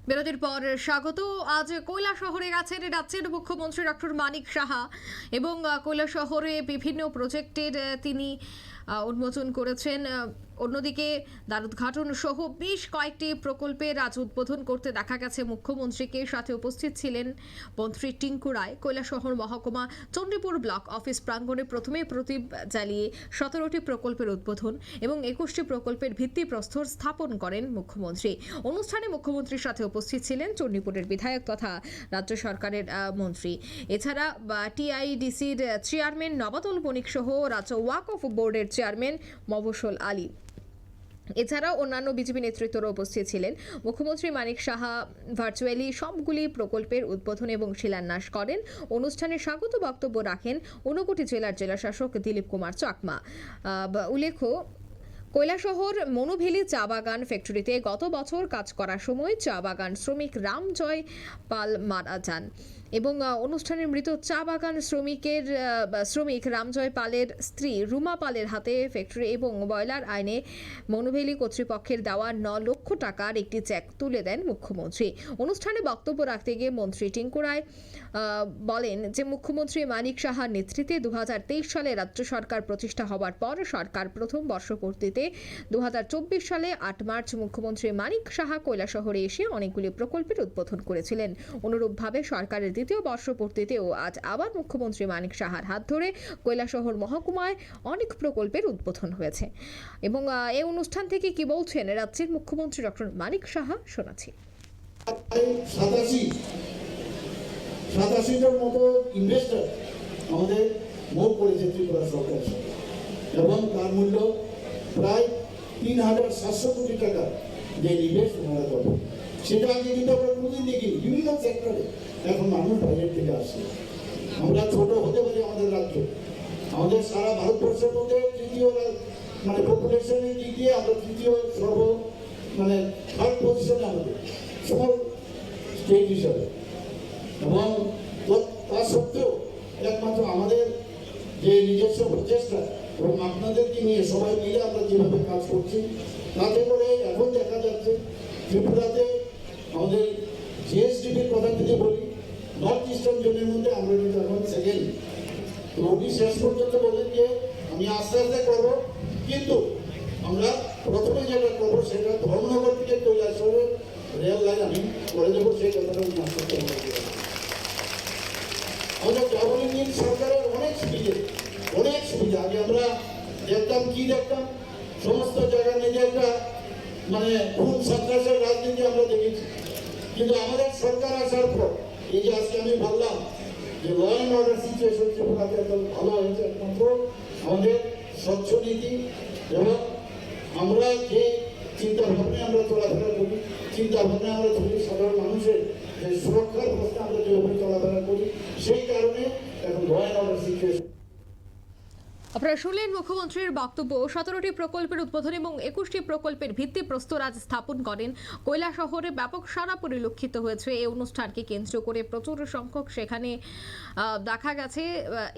বিরতির পর স্বাগত। আজ কৈলাসহরে গেছেন রাজ্যের মুখ্যমন্ত্রী ডক্টর মানিক সাহা এবং কৈলাসহরে বিভিন্ন প্রজেক্টের তিনি উন্মোচন করেছেন। অন্যদিকে দ্বারোদ্ঘাটন সহ বেশ কয়েকটি প্রকল্পের আজ উদ্বোধন করতে দেখা গেছে মুখ্যমন্ত্রীকে। সাথে উপস্থিত ছিলেন মন্ত্রী টিঙ্কু রায়। কৈলাসহর মহকুমা চণ্ডীপুর ব্লক অফিস প্রাঙ্গণে প্রথমে প্রদীপ জ্বালিয়ে 17টি প্রকল্পের উদ্বোধন এবং 21টি প্রকল্পের ভিত্তিপ্রস্তর স্থাপন করেন মুখ্যমন্ত্রী। অনুষ্ঠানে মুখ্যমন্ত্রীর সাথে উপস্থিত ছিলেন চণ্ডীপুরের বিধায়ক তথা রাজ্য সরকারের মন্ত্রী। এছাড়া টিআইডিসির চেয়ারম্যান নবাদল বণিক সহ রাজ্য ওয়াকফ বোর্ডের চেয়ারম্যান মফস্বল আলী। এছাড়াও অন্যান্য বিজেপি নেতৃত্বরা উপস্থিত ছিলেন। মুখ্যমন্ত্রী মানিক সাহা ভার্চুয়ালি সবগুলি প্রকল্পের উদ্বোধন এবং শিলান্যাস করেন। অনুষ্ঠানে স্বাগত বক্তব্য রাখেন ঊনকোটি জেলার জেলাশাসক দিলীপ কুমার চাকমা। উল্লেখ্য, কৈলাসহর মনুভেলি চা বাগান ফ্যাক্টরিতে গত বছর কাজ করার সময় চা বাগান শ্রমিক রামজয় পাল মারা যান এবং অনুষ্ঠানের মৃত চা বাগান শ্রমিক রামজয় পালের স্ত্রী রুমা পালের হাতে ফ্যাক্টরি এবং বয়লার আইনে মনুভেলি কর্তৃপক্ষের দেওয়া 9 লক্ষ টাকার একটি চেক তুলে দেন মুখ্যমন্ত্রী। অনুষ্ঠানে বক্তব্য রাখতে গিয়ে মন্ত্রী টিঙ্কু রায় বলেন যে মুখ্যমন্ত্রী মানিক সাহার নেতৃত্বে 2023 সালে রাজ্য সরকার প্রতিষ্ঠা হওয়ার পর সরকার প্রথম বর্ষপূর্তিতে 2024 সালে 8 মার্চ মুখ্যমন্ত্রী মানিক সাহা কৈলাসহরে এসে অনেকগুলি প্রকল্পের উদ্বোধন করেছিলেন। অনুরূপভাবে সরকারের দ্বিতীয় বর্ষপূর্তিতেও আজ আবার মুখ্যমন্ত্রী মানিক সাহার হাত ধরে কৈলাসহর মহকুমায় অনেক প্রকল্পের উদ্বোধন হয়েছে। এবং এই অনুষ্ঠান থেকে কি বলছেন রাজ্যের মুখ্যমন্ত্রী ডক্টর মানিক সাহা শোনাচ্ছি। 87 জন মতো ইনভেস্টর আমাদের মুভ করেছে ত্রিপুরা সরকার এবং তার মূল্য প্রায় 3700 কোটি টাকা যে ইনভেস্ট ওনারা করে, সেটা আগে কিন্তু আমরা কোনোদিন দেখিনি। বিভিন্ন সেক্টরে এখন মানুষ বাইরের থেকে আসছে। আমরা ছোট হতে পারি আমাদের রাজ্য, আমাদের সারা ভারতবর্ষের মধ্যে তৃতীয় পপুলেশনের দিক দিয়ে আমরা তৃতীয় থার্ড পজিশনে আমাদের স্মল স্টেট হিসাবে, এবং তা সত্ত্বেও একমাত্র আমাদের যে নিজস্ব প্রচেষ্টা এবং আপনাদেরকে নিয়ে সবাই মিলে আমরা যেভাবে কাজ করছি, তাতে করে এখন দেখা যাচ্ছে ত্রিপুরাতে আমাদের জিএসডিপির কথা যদি বলি, নর্থ ইস্টার্ন জোনের মধ্যে আমরা কিন্তু এখন সেকেন্ড। তো উনি শেষ পর্যন্ত বললেন যে আমি আস্তে আস্তে করবো, কিন্তু আমরা প্রথমে যেটা করবো সেটা ধর্মনগর থেকে কৈলাসহরের রেল লাইন আমি করে দেবো, সেই কথাটা উনি আস্তে আস্তে আমাদের গভর্নমেন্ট সরকারের অনেক সুবিধা। আগে আমরা দেখতাম সমস্ত জায়গায় নিজে একটা খুন সন্ত্রাসের রাজনীতি আমরা দেখেছি, কিন্তু আমাদের সরকার আসার পর এই যে আজকে আমি বললাম যে ল অ্যান্ড অর্ডার সিচুয়েশন ত্রিপুরাতে একদম ভালো হয়েছে, একমাত্র আমাদের স্বচ্ছ নীতি এবং আমরা যে চিন্তাভাবনা আমরা চলাফেরা করি, চিন্তাভাবনা আমরা ধরি সাধারণ মানুষের যে সুরক্ষার প্রশ্নে আমরা যেভাবে চলাফেরা করি, সেই কারণে এখন ল অ্যান্ড অর্ডার সিচুয়েশন। আপনারা শুনলেন মুখ্যমন্ত্রীর বক্তব্য। 17টি প্রকল্পের উদ্বোধন এবং 21টি প্রকল্পের ভিত্তিপ্রস্তর আজ স্থাপন করেন। কৈলাসহরে ব্যাপক সাড়া পরিলক্ষিত হয়েছে এই অনুষ্ঠানকে কেন্দ্র করে। প্রচুর সংখ্যক সেখানে দেখা গেছে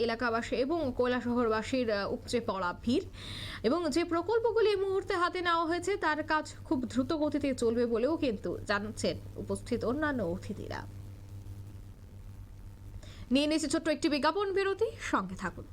এলাকাবাসী এবং কৈলাসহরবাসীর উপচে পড়া ভিড়। এবং যে প্রকল্পগুলি এই মুহূর্তে হাতে নেওয়া হয়েছে তার কাজ খুব দ্রুত গতিতে চলবে বলেও কিন্তু জানাচ্ছেন উপস্থিত অন্যান্য অতিথিরা। নিয়ে নিয়েছে ছোট্ট একটি বিজ্ঞাপন বিরতি, সঙ্গে থাকুন।